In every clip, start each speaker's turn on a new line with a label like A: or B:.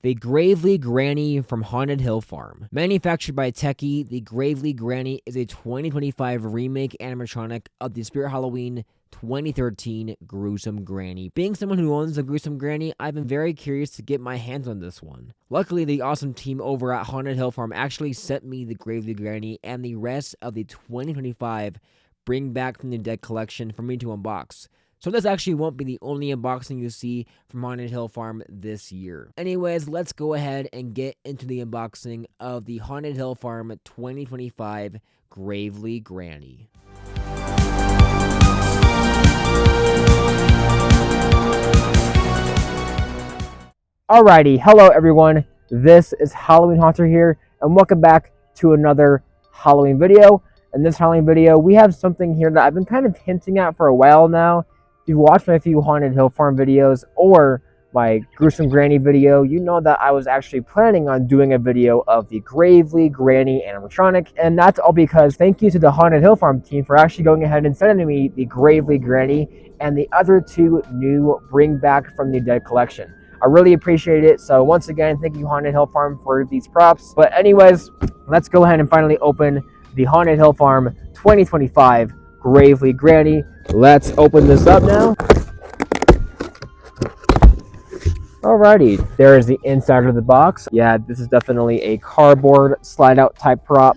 A: The Gravely Granny from Haunted Hill Farm. Manufactured by Techie, the Gravely Granny is a 2025 remake animatronic of the Spirit Halloween 2013 Gruesome Granny. Being someone who owns a Gruesome Granny, I've been very curious to get my hands on this one. Luckily, the awesome team over at Haunted Hill Farm actually sent me the Gravely Granny and the rest of the 2025 Bring Back from the Dead collection for me to unbox. So this actually won't be the only unboxing you see from Haunted Hill Farm this year. Anyways, let's go ahead and get into the unboxing of the Haunted Hill Farm 2025 Gravely Granny. Alrighty, hello everyone. This is Halloween Haunter here, and welcome back to another Halloween video. In this Halloween video, we have something here that I've been kind of hinting at for a while now. If you've watched my few Haunted Hill Farm videos or my Gruesome Granny video, you know that I was actually planning on doing a video of the Gravely Granny animatronic, and that's all because thank you to the Haunted Hill Farm team for actually going ahead and sending me the Gravely Granny and the other two new Bring Back from the Dead collection. I really appreciate it. So once again, thank you Haunted Hill Farm for these props. But anyways, let's go ahead and finally open the Haunted Hill Farm 2025 Gravely Granny. Let's open this up now. Alrighty, there is the inside of the box. Yeah, this is definitely a cardboard slide out type prop.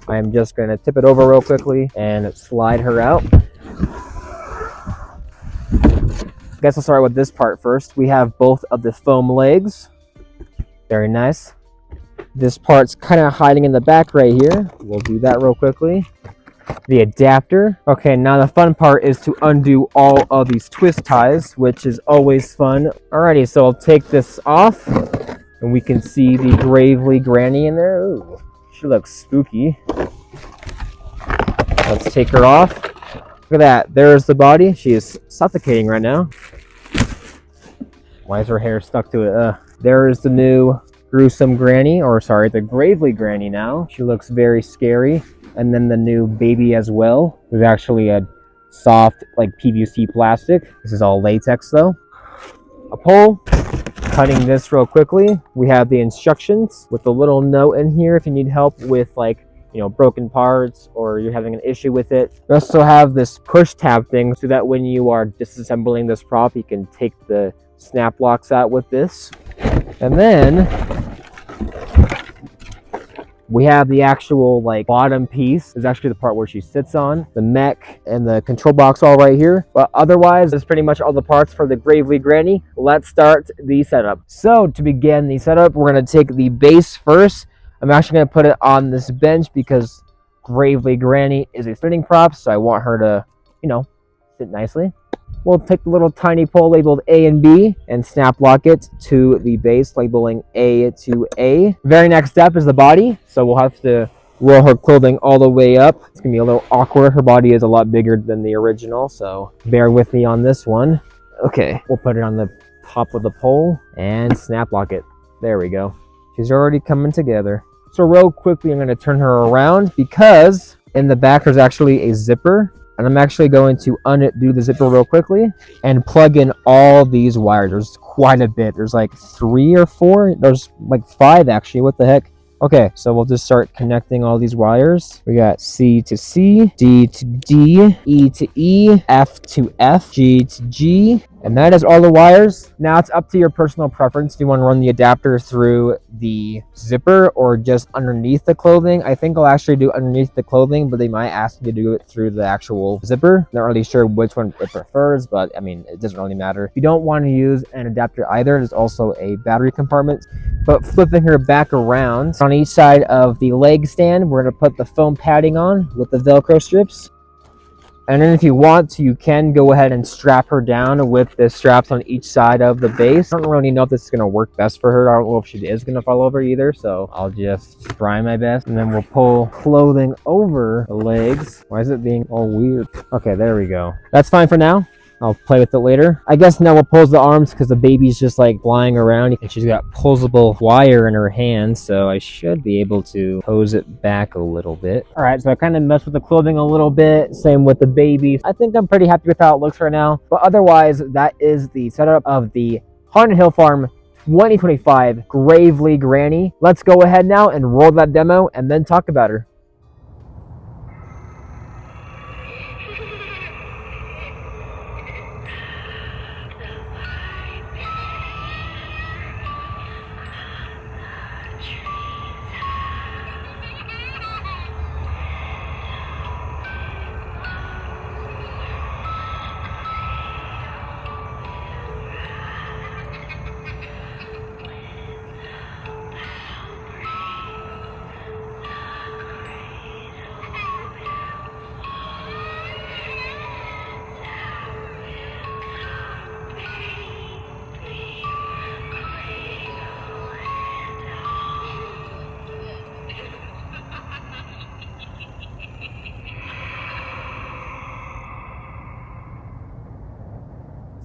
A: I'm just gonna tip it over real quickly and slide her out. I guess I'll start with this part first. We have both of the foam legs. Very nice. This part's kind of hiding in the back right here. We'll do that real quickly. The adapter. Okay, now the fun part is to undo all of these twist ties, which is always fun. Alrighty, so I'll take this off, and we can see the Gravely Granny in there. Ooh, she looks spooky. Let's take her off. Look at that. There's the body. She is suffocating right now. Why is her hair stuck to it? There is the new Gruesome Granny, or sorry, the Gravely Granny now. She looks very scary. And then the new baby as well. There's actually a soft, like PVC plastic. This is all latex though. A pole. Cutting this real quickly. We have the instructions with a little note in here if you need help with like, you know, broken parts or you're having an issue with it. We also have this push tab thing so that when you are disassembling this prop, you can take the snap locks out with this. And then we have the actual like bottom piece is actually the part where she sits on, the mech and the control box all right here. But otherwise, that's pretty much all the parts for the Gravely Granny. Let's start the setup. So to begin the setup, we're going to take the base first. I'm actually going to put it on this bench because Gravely Granny is a sitting prop, so I want her to, you know, sit nicely. We'll take the little tiny pole labeled A and B and snap lock it to the base, labeling A to A. Very next step is the body, so we'll have to roll her clothing all the way up. It's gonna be a little awkward. Her body is a lot bigger than the original, so bear with me on this one. Okay, we'll put it on the top of the pole and snap lock it. There we go. She's already coming together. So real quickly, I'm gonna turn her around because in the back there's actually a zipper. And I'm actually going to undo the zipper real quickly and plug in all these wires. There's quite a bit. There's like 3 or 4. There's like 5 actually. What the heck? Okay, so we'll just start connecting all these wires. We got C to C, D to D, E to E, F to F, G to G. And that is all the wires. Now it's up to your personal preference if you want to run the adapter through the zipper or just underneath the clothing. I think I'll actually do underneath the clothing, but they might ask me to do it through the actual zipper. Not really sure which one it prefers, but I mean, it doesn't really matter. If you don't want to use an adapter either, there's also a battery compartment. But flipping her back around, on each side of the leg stand, we're going to put the foam padding on with the Velcro strips. And then if you want to, you can go ahead and strap her down with the straps on each side of the base. I don't really know if this is going to work best for her. I don't know if she is going to fall over either, so I'll just try my best. And then we'll pull clothing over the legs. Why is it being all weird? Okay, there we go. That's fine for now. I'll play with it later. I guess now we'll pose the arms because the baby's just like flying around and she's got posable wire in her hand, so I should be able to pose it back a little bit. All right, so I kind of messed with the clothing a little bit. Same with the baby. I think I'm pretty happy with how it looks right now. But otherwise, that is the setup of the Haunted Hill Farm 2025 Gravely Granny. Let's go ahead now and roll that demo and then talk about her.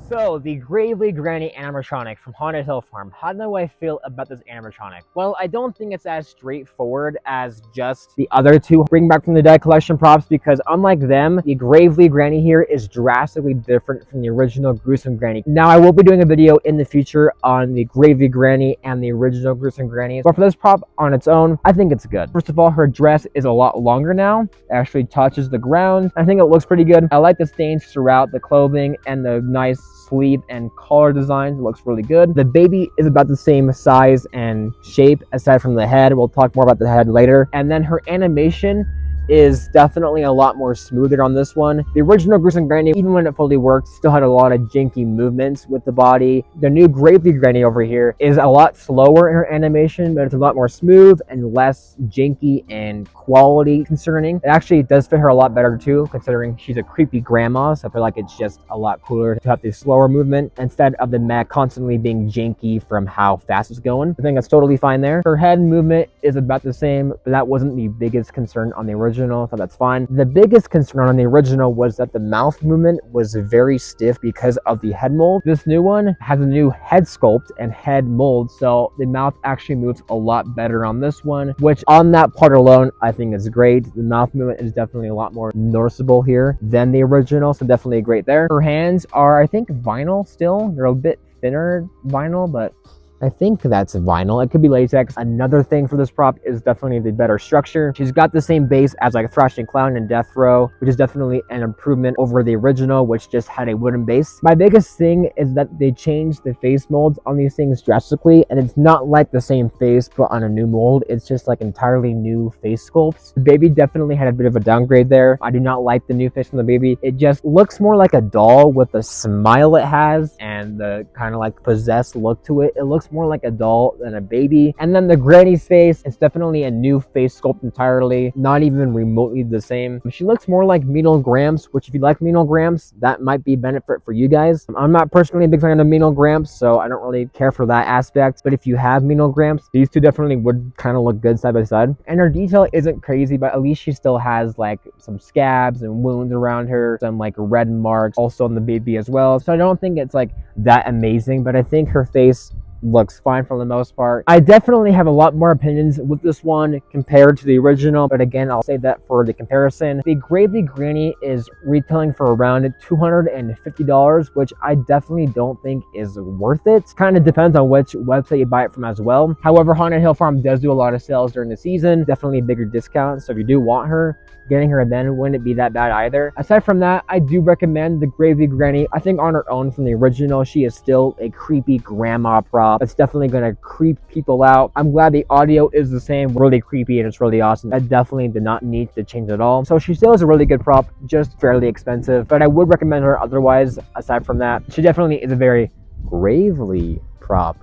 A: So, the Gravely Granny animatronic from Haunted Hill Farm. How do I feel about this animatronic? Well, I don't think it's as straightforward as just the other two Bring Back from the Dead collection props, because unlike them, the Gravely Granny here is drastically different from the original Gruesome Granny. Now, I will be doing a video in the future on the Gravely Granny and the original Gruesome Granny, but for this prop on its own, I think it's good. First of all, her dress is a lot longer now. It actually touches the ground. I think it looks pretty good. I like the stains throughout the clothing and the nice sleeve and collar designs. It looks really good. The baby is about the same size and shape aside from the head. We'll talk more about the head later. And then her animation is definitely a lot more smoother on this one. The original Gruesome Granny, even when it fully worked, still had a lot of janky movements with the body. The new Gravely Granny over here is a lot slower in her animation, but it's a lot more smooth and less janky and quality concerning. It actually does fit her a lot better too, considering she's a creepy grandma, so I feel like it's just a lot cooler to have the slower movement instead of the mech constantly being janky from how fast it's going. I think that's totally fine there. Her head movement is about the same, but that wasn't the biggest concern on the original, so that's fine. The biggest concern on the original was that the mouth movement was very stiff because of the head mold. This new one has a new head sculpt and head mold, so the mouth actually moves a lot better on this one, which on that part alone, I think is great. The mouth movement is definitely a lot more noticeable here than the original, so definitely great there. Her hands are, I think, vinyl still. They're a bit thinner vinyl, but I think that's vinyl. It could be latex. Another thing for this prop is definitely the better structure. She's got the same base as like a Thrashing Clown and Death Row, which is definitely an improvement over the original, which just had a wooden base. My biggest thing is that they changed the face molds on these things drastically, and it's not like the same face but on a new mold. It's just like entirely new face sculpts. The baby definitely had a bit of a downgrade there. I do not like the new face on the baby. It just looks more like a doll with the smile it has and the kind of like possessed look to it. It looks more like a doll than a baby. And then the granny's face, it's definitely a new face sculpt entirely, not even remotely the same. She looks more like Menal Gramps, which if you like Menal Gramps, that might be a benefit for you guys. I'm not personally a big fan of Menal Gramps, so I don't really care for that aspect, but if you have Menal Gramps, these two definitely would kind of look good side by side. And her detail isn't crazy, but at least she still has like some scabs and wounds around her, some like red marks also on the baby as well. So I don't think it's like that amazing, but I think her face looks fine for the most part. I definitely have a lot more opinions with this one compared to the original, but again, I'll say that for the comparison. The Gravely Granny is retailing for around $250, which I definitely don't think is worth it. Kind of depends on which website you buy it from as well. However, Haunted Hill Farm does do a lot of sales during the season, definitely a bigger discount, so if you do want her, getting her then wouldn't be that bad either. Aside from that, I do recommend the Gravely Granny. I think on her own from the original, she is still a creepy grandma prop. It's definitely gonna creep people out. I'm glad the audio is the same, really creepy and it's really awesome. I definitely did not need to change at all. So she still is a really good prop, just fairly expensive, but I would recommend her otherwise. Aside from that, she definitely is a very Gravely prop.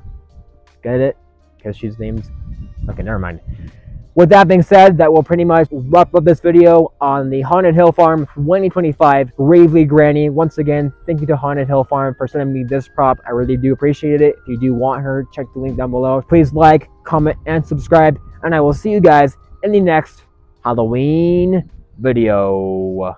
A: Get it? Because she's named... Okay, never mind. With that being said, that will pretty much wrap up this video on the Haunted Hill Farm 2025 Gravely Granny. Once again, thank you to Haunted Hill Farm for sending me this prop. I really do appreciate it. If you do want her, check the link down below. Please like, comment, and subscribe, and I will see you guys in the next Halloween video.